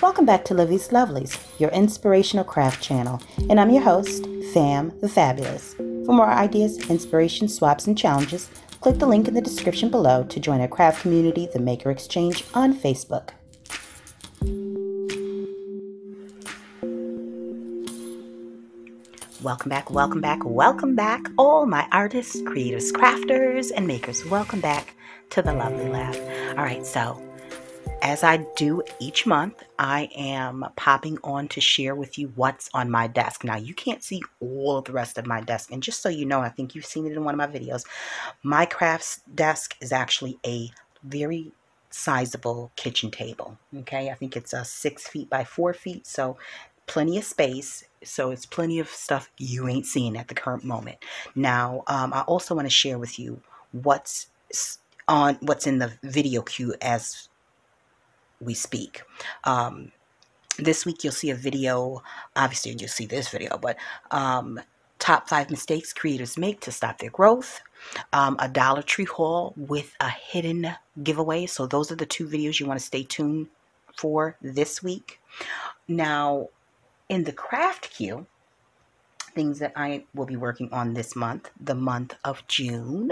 Welcome back to Livie'S Lovelies, your inspirational craft channel, and I'm your host, Fam the Fabulous. For more ideas, inspiration, swaps, and challenges, click the link in the description below to join our craft community, the Maker Exchange, on Facebook. Welcome back, all my artists, creators, crafters, and makers. Welcome back to the Lovely Lab. All right, so as I do each month, I am popping on to share with you what's on my desk. Now, you can't see all of the rest of my desk, and just so you know, I think you've seen it in one of my videos, my crafts desk is actually a very sizable kitchen table. Okay, I think it's 6 feet by 4 feet, so plenty of space. So it's plenty of stuff you ain't seeing at the current moment. Now, I also want to share with you what's in the video queue as we speak. This week you'll see a video, obviously you'll see this video, but top 5 mistakes creators make to stop their growth, a Dollar Tree haul with a hidden giveaway. So those are the 2 videos you want to stay tuned for this week. Now, in the craft queue, things that I will be working on this month, the month of June,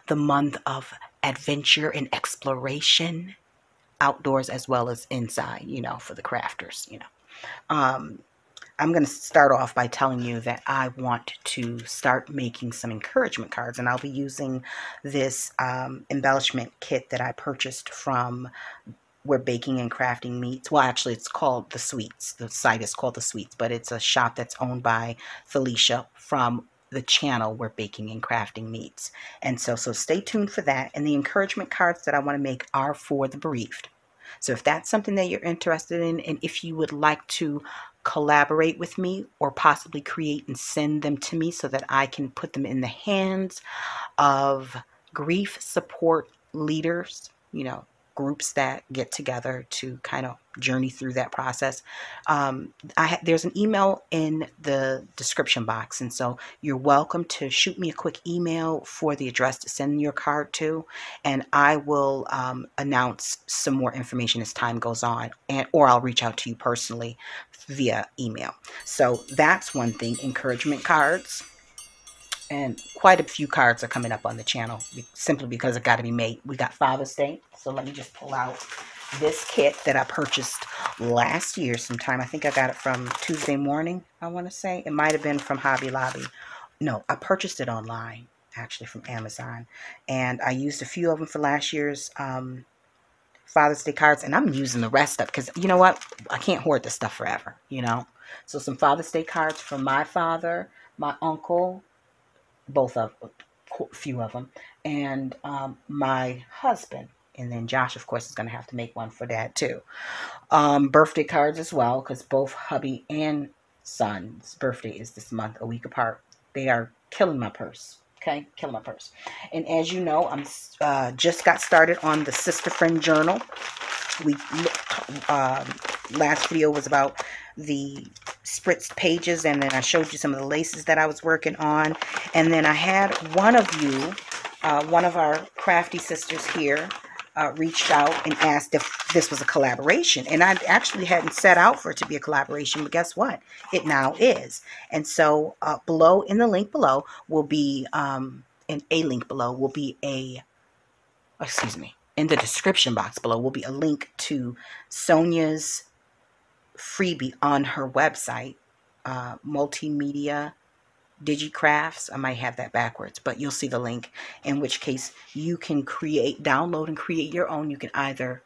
the month of adventure and exploration, outdoors as well as inside, you know, for the crafters, you know. I'm going to start off by telling you that I want to start making some encouragement cards, and I'll be using this embellishment kit that I purchased from Where Baking and Crafting Meets. Well, actually, it's called The Sweets. The site is called The Sweets, but it's a shop that's owned by Felicia from the channel Where Baking and Crafting Meets. And so stay tuned for that. And the encouragement cards that I want to make are for the bereaved. So if that's something that you're interested in, and if you would like to collaborate with me or possibly create and send them to me so that I can put them in the hands of grief support leaders, you know, groups that get together to kind of journey through that process. There's an email in the description box, and so you're welcome to shoot me a quick email for the address to send your card to, and I will announce some more information as time goes on, or I'll reach out to you personally via email. So that's one thing, encouragement cards. And quite a few cards are coming up on the channel simply because it got to be made. We got Father's Day. So let me just pull out this kit that I purchased last year sometime. I think I got it from Tuesday Morning, I want to say. It might have been from Hobby Lobby. No, I purchased it online, actually from Amazon. And I used a few of them for last year's Father's Day cards. And I'm using the rest up because, you know what? I can't hoard this stuff forever, you know. So some Father's Day cards from my father, my uncle, both of a few of them, and my husband, and then Josh, of course, is going to have to make one for Dad too. Birthday cards as well, because both hubby and son's birthday is this month, a week apart. They are killing my purse. Okay, killing my purse. And as you know, I'm just got started on the Sister Friend Journal. We last video was about the spritzed pages, and then I showed you some of the laces that I was working on. And then I had one of you, one of our crafty sisters here, reached out and asked if this was a collaboration. And I actually hadn't set out for it to be a collaboration, but guess what? It now is. And so below, in the link below, will be, in a link below, will be a, excuse me, in the description box below will be a link to Sonia's freebie on her website, Multimedia Digicrafts. I might have that backwards, but you'll see the link, in which case you can download and create your own. You can either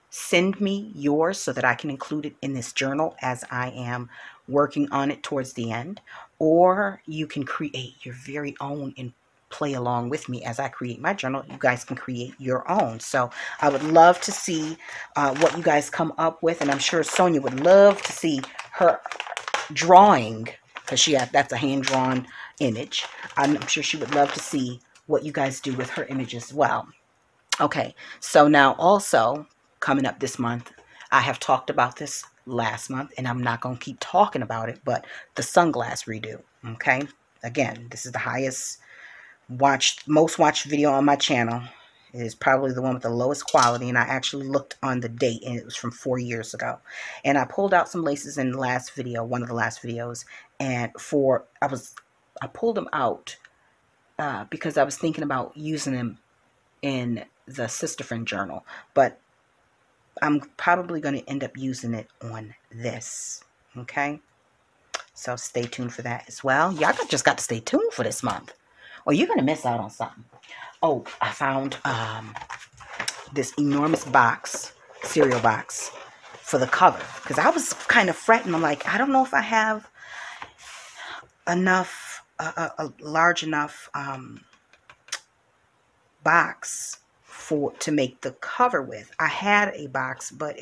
send me yours so that I can include it in this journal as I am working on it towards the end, or you can create your very own and play along with me as I create my journal. You guys can create your own. So I would love to see what you guys come up with, and I'm sure Sonia would love to see her drawing, because that's a hand-drawn image. I'm sure she would love to see what you guys do with her image as well. Okay, so now also coming up this month, I have talked about this last month, and I'm not going to keep talking about it, but the sunglass redo. Okay, again, this is the most watched video on my channel, It is probably the one with the lowest quality, and I actually looked on the date, and it was from 4 years ago. And I pulled out some laces in the last video, one of the last videos, and I pulled them out because I was thinking about using them in the Sister Friend journal, but I'm probably going to end up using it on this. Okay, so stay tuned for that as well. Y'all just got to stay tuned for this month, or you're going to miss out on something. Oh, I found this enormous box, cereal box, for the cover, because I was kind of fretting. I'm like, I don't know if I have enough, a large enough box to make the cover with. I had a box, but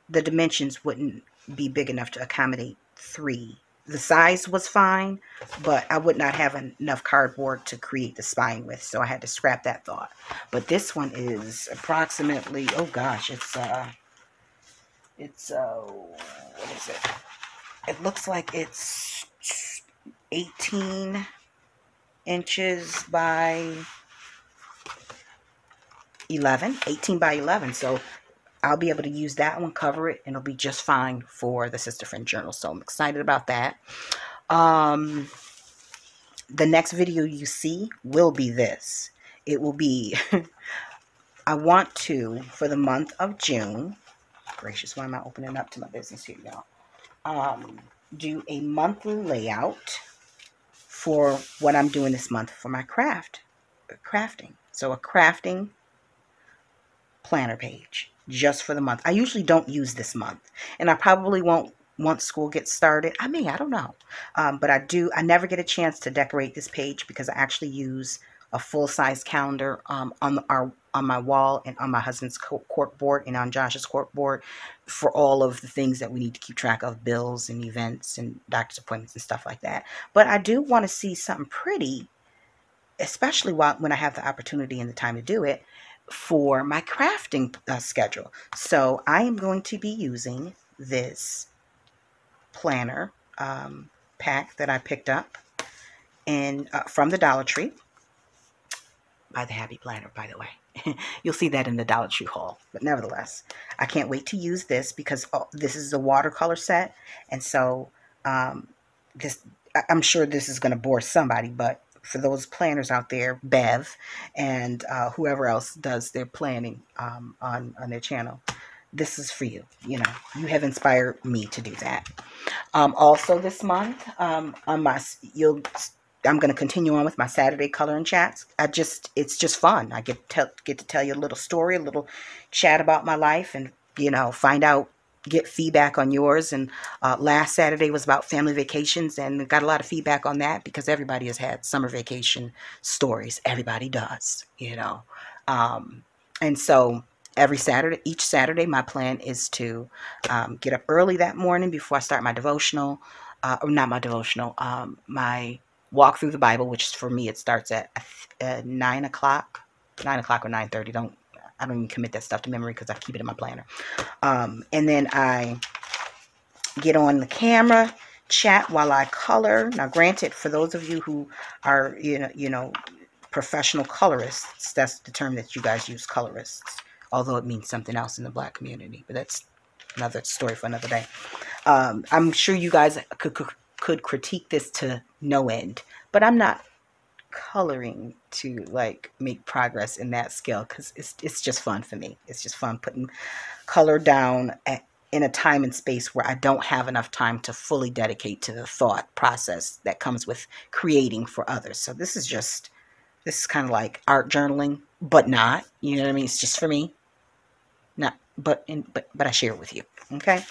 the dimensions wouldn't be big enough to accommodate 3. The size was fine, but I would not have enough cardboard to create the spine with, so I had to scrap that thought. But this one is approximately, oh gosh, it's what is it? It looks like it's 18 inches by 11, 18 by 11. So I'll be able to use that one, cover it, and it'll be just fine for the Sister Friend journal. So I'm excited about that. The next video you see will be this. It will be, I want to, for the month of June, gracious, why am I opening up to my business here, y'all? Do a monthly layout for what I'm doing this month for my crafting. So a crafting planner page just for the month. I usually don't use this month, and I probably won't once school gets started. I don't know. But I never get a chance to decorate this page because I actually use a full-size calendar on my wall and on my husband's cork board and on Josh's cork board for all of the things that we need to keep track of, bills and events and doctor's appointments and stuff like that. But I do want to see something pretty, especially when I have the opportunity and the time to do it, for my crafting schedule. So I am going to be using this planner pack that I picked up from the Dollar Tree by the Happy Planner, by the way. You'll see that in the Dollar Tree haul. But nevertheless, I can't wait to use this because this is a watercolor set. And so I'm sure this is going to bore somebody, but for those planners out there, Bev and whoever else does their planning on their channel, this is for you. You know, you have inspired me to do that. Also this month, I'm going to continue on with my Saturday coloring chats. It's just fun. I get to tell you a little story, a little chat about my life, and get feedback on yours. And last Saturday was about family vacations, and got a lot of feedback on that because everybody has had summer vacation stories. Everybody does, you know. And so each Saturday, my plan is to get up early that morning before I start my devotional, or not my devotional, my walk through the Bible, which for me, it starts at 9 o'clock or 9:30. I don't even commit that stuff to memory because I keep it in my planner. And then I get on the camera, chat while I color. Now, granted, for those of you who are, you know, professional colorists, that's the term that you guys use, colorists, although it means something else in the Black community. But that's another story for another day. I'm sure you guys could critique this to no end, but I'm not coloring to like make progress in that skill because it's just fun for me. It's just fun putting color down in a time and space where I don't have enough time to fully dedicate to the thought process that comes with creating for others. So this is kind of like art journaling, but not, you know what I mean? It's just for me. Not, but I share it with you. Okay.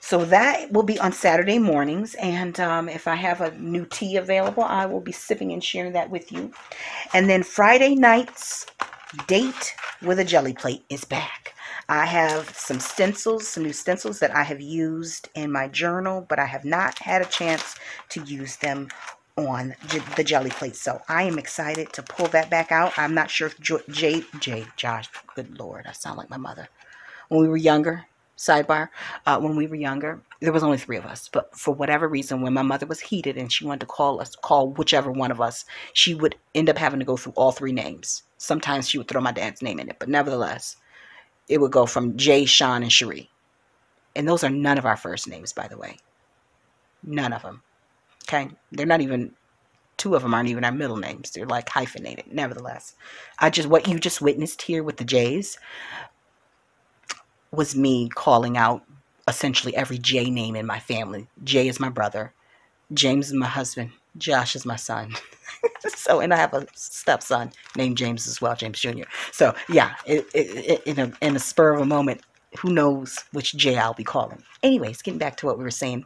So that will be on Saturday mornings. And if I have a new tea available, I will be sipping and sharing that with you. And then Friday night's date with a jelly plate is back. I have some new stencils that I have used in my journal, but I have not had a chance to use them on the jelly plate. So I am excited to pull that back out. I'm not sure if Josh, good Lord, I sound like my mother. When we were younger, sidebar, when we were younger, there was only 3 of us. But for whatever reason, when my mother was heated and she wanted to call whichever one of us, she would end up having to go through all 3 names. Sometimes she would throw my dad's name in it, but nevertheless, it would go from Jay, Sean, and Cherie. And those are none of our first names, by the way. None of them. Okay? They're not even, two of them aren't even our middle names. They're like hyphenated. Nevertheless, what you just witnessed here with the J's was me calling out essentially every J name in my family. Jay is my brother. James is my husband. Josh is my son. So, and I have a stepson named James as well, James Jr. So, yeah, in a spur of a moment, who knows which J I'll be calling. Anyways, getting back to what we were saying.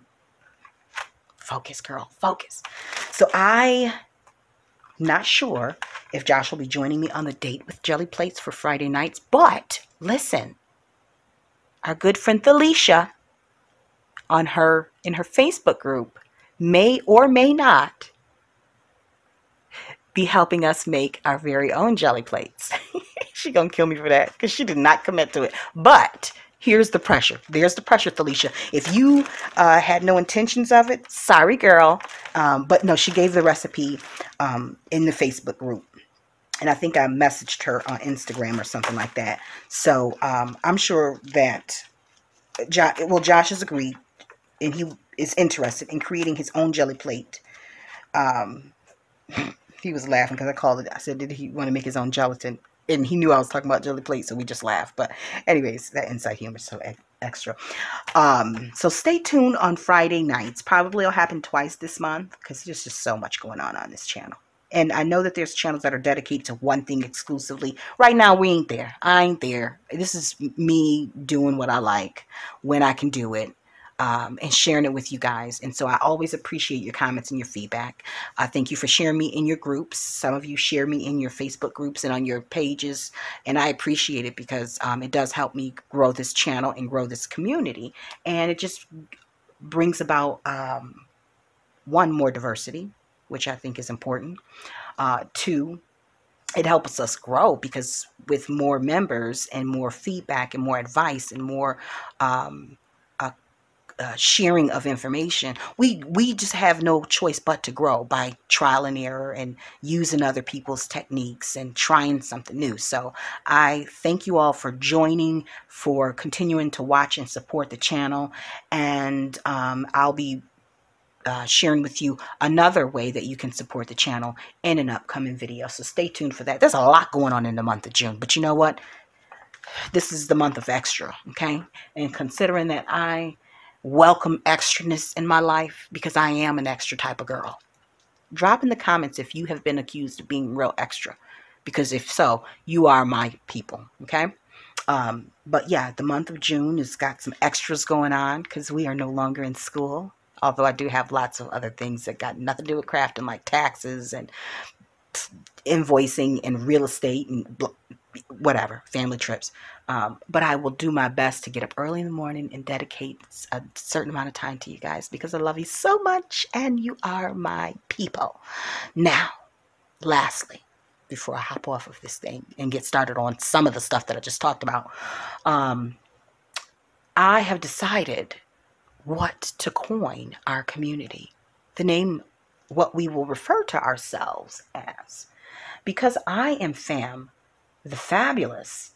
Focus, girl, focus. So, I'm not sure if Josh will be joining me on the date with Jelly Plates for Friday nights, but listen, our good friend Felicia in her Facebook group may or may not be helping us make our very own jelly plates. She gonna kill me for that because she did not commit to it. But here's the pressure. There's the pressure, Felicia. If you had no intentions of it, sorry, girl. But no, she gave the recipe in the Facebook group. And I think I messaged her on Instagram or something like that. So I'm sure that Josh has agreed, and he is interested in creating his own jelly plate. He was laughing because I called it. I said, did he want to make his own gelatin? And he knew I was talking about jelly plate, so we just laughed. But anyways, that inside humor is so extra. So stay tuned on Friday nights. Probably it'll happen twice this month because there's just so much going on this channel. And I know that there's channels that are dedicated to one thing exclusively. Right now, we ain't there. I ain't there. This is me doing what I like when I can do it. And sharing it with you guys. And so I always appreciate your comments and your feedback. Thank you for sharing me in your groups. Some of you share me in your Facebook groups and on your pages. And I appreciate it because it does help me grow this channel and grow this community. And it just brings about, one, more diversity, which I think is important. Two, it helps us grow because with more members and more feedback and more advice and more sharing of information, we just have no choice but to grow by trial and error and using other people's techniques and trying something new. So I thank you all for joining, for continuing to watch and support the channel, and I'll be sharing with you another way that you can support the channel in an upcoming video. So stay tuned for that. There's a lot going on in the month of June, but you know what? This is the month of extra, okay? And considering that I welcome extraness in my life because I am an extra type of girl. Drop in the comments if you have been accused of being real extra, because if so, you are my people, okay? But yeah, the month of June has got some extras going on because we are no longer in school, although I do have lots of other things that got nothing to do with crafting, like taxes and invoicing and real estate and whatever, family trips. But I will do my best to get up early in the morning and dedicate a certain amount of time to you guys because I love you so much and you are my people. Now, lastly, before I hop off of this thing and get started on some of the stuff that I just talked about, I have decided what to coin our community, the name, what we will refer to ourselves as. Because I am fam, the fabulous,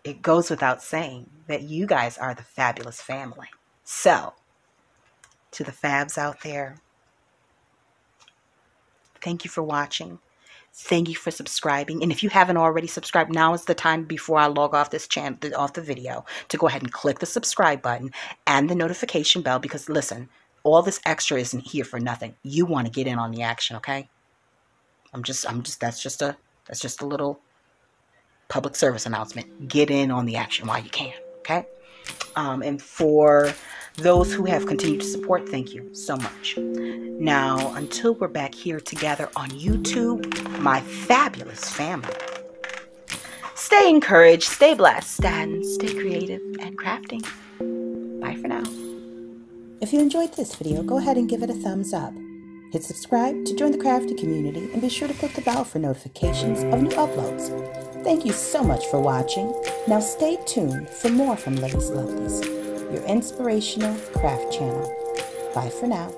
it goes without saying that you guys are the fabulous family. So, to the fabs out there, thank you for watching. Thank you for subscribing. And if you haven't already subscribed, now is the time before I log off this channel, off the video, to go ahead and click the subscribe button and the notification bell, because listen, all this extra isn't here for nothing. You want to get in on the action, okay? That's just a little public service announcement. Get in on the action while you can, okay? And for those who have continued to support, thank you so much. Now, until we're back here together on YouTube, my fabulous family, stay encouraged, stay blessed, and stay creative and crafting. Bye for now. If you enjoyed this video, go ahead and give it a thumbs up. Hit subscribe to join the crafty community, and be sure to click the bell for notifications of new uploads. Thank you so much for watching. Now stay tuned for more from Livie'S Lovelies, your inspirational craft channel. Bye for now.